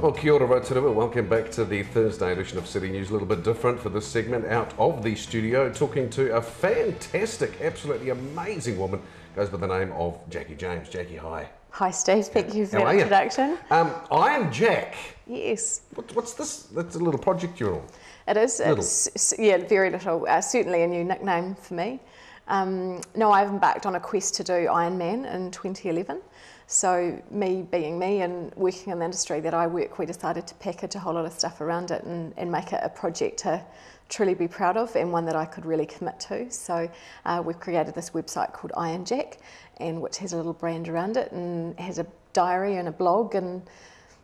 Well, kia ora Rotorua. Welcome back to the Thursday edition of City News. A little bit different for this segment, out of the studio, talking to a fantastic, absolutely amazing woman. Goes by the name of Jackie James. Jackie, hi. Hi Steve, thank you for How that are you? introduction. Ironjack. Yes. What's this? That's a little project you're on. It is. Little. It's, yeah, very little. Certainly a new nickname for me. No, I've embarked on a quest to do Ironman in 2011. So me being me and working in the industry that I work, we decided to package a whole lot of stuff around it and make it a project to truly be proud of and one that I could really commit to. So we've created this website called Ironjack, and which has a little brand around it and has a diary and a blog, and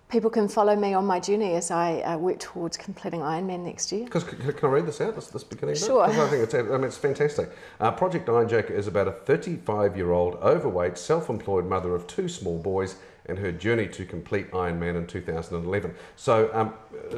people can follow me on my journey as I work towards completing Ironman next year. Can I read this out, this beginning bit? Sure. 'Cause I think it's fantastic. Project Ironjack is about a 35-year-old overweight, self-employed mother of 2 small boys and her journey to complete Ironman in 2011. So,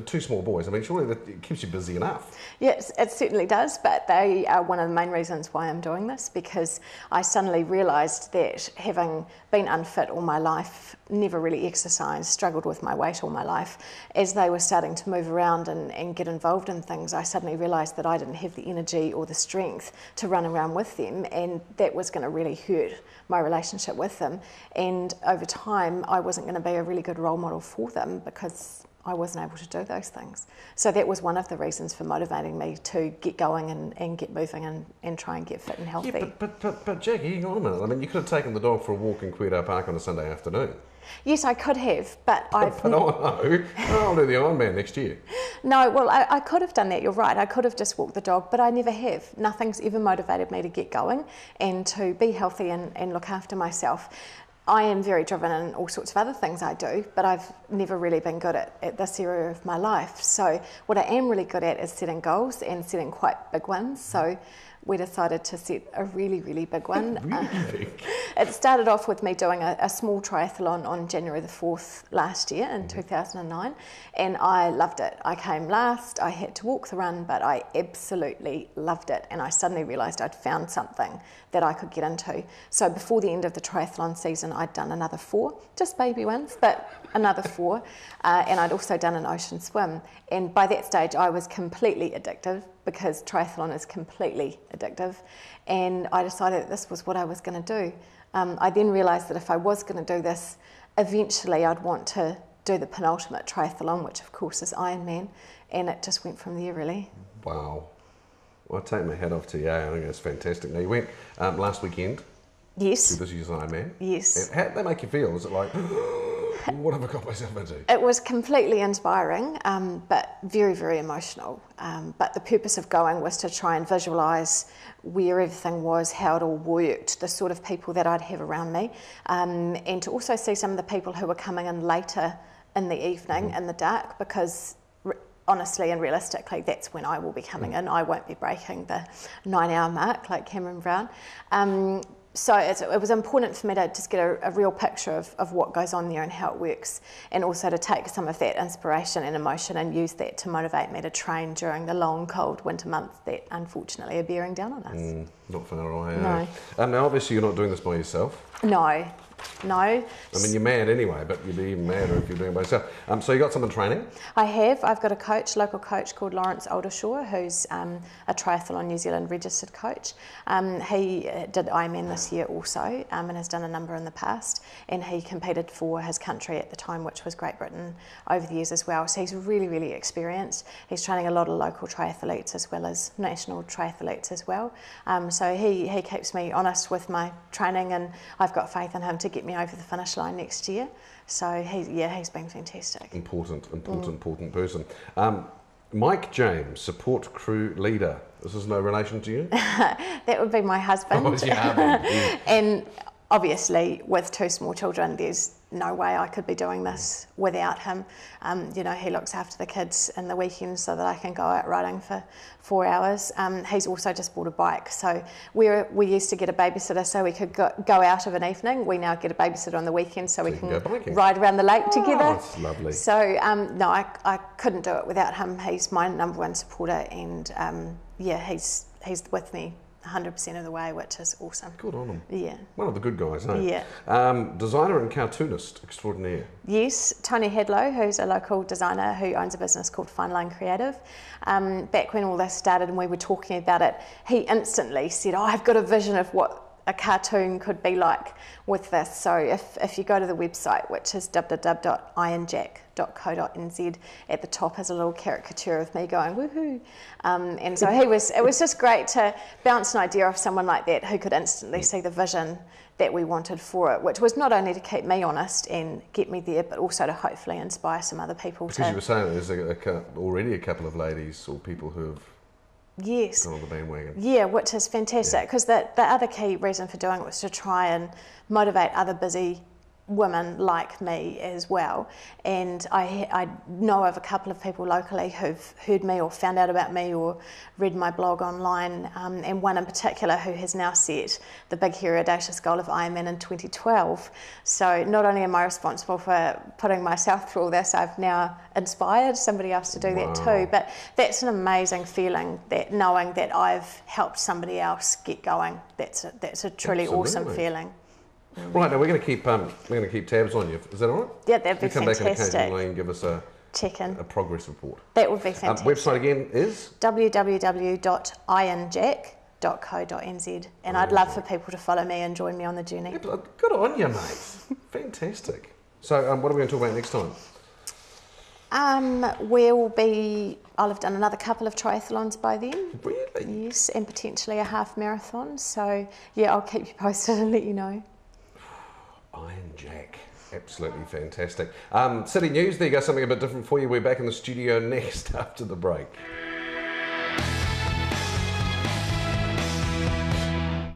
2 small boys, I mean, surely that keeps you busy enough. Yes, it certainly does, but they are one of the main reasons why I'm doing this, because I suddenly realised that having been unfit all my life, never really exercised, struggled with my weight all my life, as they were starting to move around and get involved in things, I suddenly realised that I didn't have the energy or the strength to run around with them, and that was going to really hurt my relationship with them. And over time, I wasn't going to be a really good role model for them because I wasn't able to do those things. So that was one of the reasons for motivating me to get going and get moving and try and get fit and healthy. Yeah, but Jackie, hang on a minute. I mean, you could have taken the dog for a walk in Queerdale Park on a Sunday afternoon. Yes, I could have, but I've... But I'll do the Ironman next year. No, well, I could have done that, you're right. I could have just walked the dog, but I never have. Nothing's ever motivated me to get going and to be healthy and look after myself. I am very driven in all sorts of other things I do, but I've never really been good at this area of my life. So what I am really good at is setting goals and setting quite big ones. So we decided to set a really, really big one. Really big? It started off with me doing a small triathlon on January the 4th last year in 2009, and I loved it. I came last, I had to walk the run, but I absolutely loved it, and I suddenly realised I'd found something that I could get into. So before the end of the triathlon season, I'd done another 4, just baby ones, but another 4, and I'd also done an ocean swim. And by that stage, I was completely addicted, because triathlon is completely addictive, and I decided that this was what I was going to do. I then realised that if I was going to do this, eventually I'd want to do the penultimate triathlon, which of course is Ironman, and it just went from there, really. Wow. Well, I take my hat off to you. I think that's fantastic. Now, you went last weekend. Yes. To this year's Ironman. Yes. How did that make you feel? Was it like, what have I got myself into? It was completely inspiring, but very, very emotional. But the purpose of going was to try and visualise where everything was, how it all worked, the sort of people that I'd have around me, and to also see some of the people who were coming in later in the evening, in the dark, because honestly and realistically, that's when I will be coming in. I won't be breaking the 9-hour mark like Cameron Brown. So it was important for me to just get a real picture of what goes on there and how it works, and also to take some of that inspiration and emotion and use that to motivate me to train during the long, cold winter months that unfortunately are bearing down on us. Not far away. No. Now, obviously, you're not doing this by yourself. No. I mean, you're mad anyway, but you'd be even madder if you're doing it by yourself. So you got someone training? I have. I've got a coach, local coach called Lawrence Aldershaw, who's a Triathlon New Zealand registered coach. He did Ironman this year also, and has done a number in the past, and he competed for his country at the time, which was Great Britain, over the years as well. So he's really, really experienced. He's training a lot of local triathletes as well as national triathletes as well. So he keeps me honest with my training, and I've got faith in him to get me over the finish line next year. So he's been fantastic. Important person. Mike James, support crew leader. This is no relation to you? That would be my husband. Oh, yeah. And obviously with 2 small children, there's no way I could be doing this without him. He looks after the kids in the weekends so that I can go out riding for 4 hours. He's also just bought a bike. So we used to get a babysitter so we could go out of an evening. We now get a babysitter on the weekend so we can ride around the lake together. That's lovely. So no, I couldn't do it without him. He's my #1 supporter, and he's with me 100% of the way, which is awesome. Good on them. Yeah. One of the good guys, eh? Yeah. Designer and cartoonist extraordinaire. Yes, Tony Hedlow, who's a local designer who owns a business called Fine Line Creative. Back when all this started and we were talking about it, he instantly said, oh, I've got a vision of what a cartoon could be like with this. So if you go to the website, which is www.ironjack.co.nz, at the top is a little caricature of me going woohoo, and so it was just great to bounce an idea off someone like that who could instantly see the vision that we wanted for it, which was not only to keep me honest and get me there, but also to hopefully inspire some other people. Because you were saying there's already a couple of ladies or people who have yes. gone on the bandwagon. Yeah, which is fantastic, because the other key reason for doing it was to try and motivate other busy women like me as well. And I know of a couple of people locally who've heard me or found out about me or read my blog online, and one in particular who has now set the big, hairy, audacious goal of Ironman in 2012. So not only am I responsible for putting myself through all this, I've now inspired somebody else to do that too. But that's an amazing feeling, that knowing that I've helped somebody else get going. That's a truly awesome feeling. Right, now we're going to keep tabs on you. Is that all right? Yeah, that'd be come fantastic. back occasionally and give us a progress report. That would be fantastic. Website again is www.ironjack.co.nz, and I'd love for people to follow me and join me on the journey. Good on you, mate. Fantastic. So, what are we going to talk about next time? I'll have done another couple of triathlons by then. Really? Yes, and potentially a half marathon. So yeah, I'll keep you posted and let you know. Ironjack, absolutely fantastic. City News, there you go, something a bit different for you. We're back in the studio next after the break.